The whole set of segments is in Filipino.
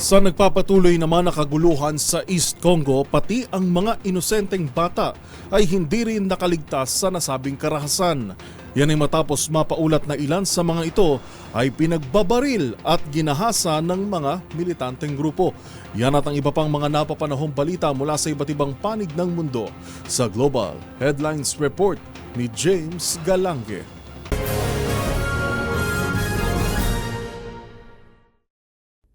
Sa nagpapatuloy naman na kaguluhan sa East Congo, pati ang mga inosenteng bata ay hindi rin nakaligtas sa nasabing karahasan. Yan ay matapos mapaulat na ilan sa mga ito ay pinagbabaril at ginahasa ng mga militanteng grupo. Yan at ang iba pang mga napapanahong balita mula sa iba't ibang panig ng mundo sa Global Headlines Report ni James Galange.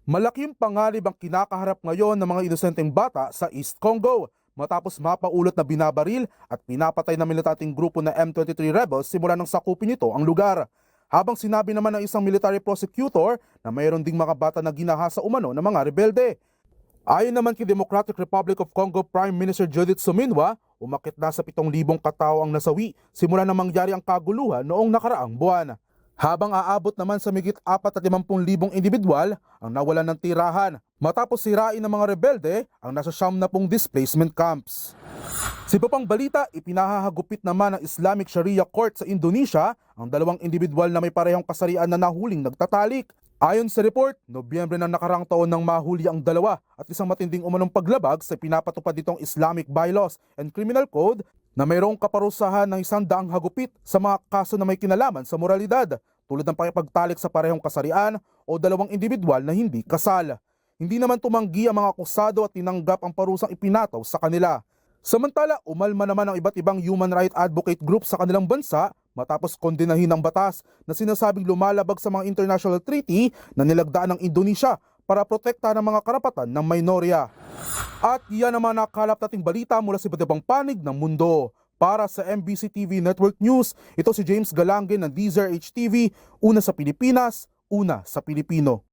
Malaking panganib ang kinakaharap ngayon ng mga inosenteng bata sa East Congo matapos mapaulot na binabaril at pinapatay ng militanteng grupo na M23 rebels simula nang sakupin nito ang lugar. Habang sinabi naman ng isang military prosecutor na mayroon ding mga bata na ginahasa umano ng mga rebelde. Ayon naman kay Democratic Republic of Congo Prime Minister Judith Suminwa, umakit na sa 7,000 katao ang nasawi simula nang mangyari ang kaguluhan noong nakaraang buwan. Habang aabot naman sa migit 450,000 individual ang nawalan ng tirahan matapos sirain ng mga rebelde ang nasa 70 displacement camps. Sa iba pang balita, ipinahahagupit naman ng Islamic Sharia Court sa Indonesia ang 2 individual na may parehong kasarian na nahuling nagtatalik. Ayon sa report, Nobyembre ng nakarang taon nang mahuli ang 2 at isang matinding umanong paglabag sa pinapatupad nitong Islamic Bylaws and Criminal Code na mayroong kaparusahan ng 100 hagupit sa mga kaso na may kinalaman sa moralidad, tulad ng pakipagtalik sa parehong kasarian o 2 individual na hindi kasal. Hindi naman tumanggi ang mga akusado at tinanggap ang parusang ipinataw sa kanila. Samantala, umalma naman ang iba't ibang human rights advocate group sa kanilang bansa matapos kondenahin ng batas na sinasabing lumalabag sa mga international treaty na nilagdaan ng Indonesia para protektahan ang mga karapatan ng minorya. At yan naman nakalap nating balita mula sa iba't ibang panig ng mundo. Para sa MBC TV Network News, ito si James Galange ng DZRH TV, una sa Pilipinas, una sa Pilipino.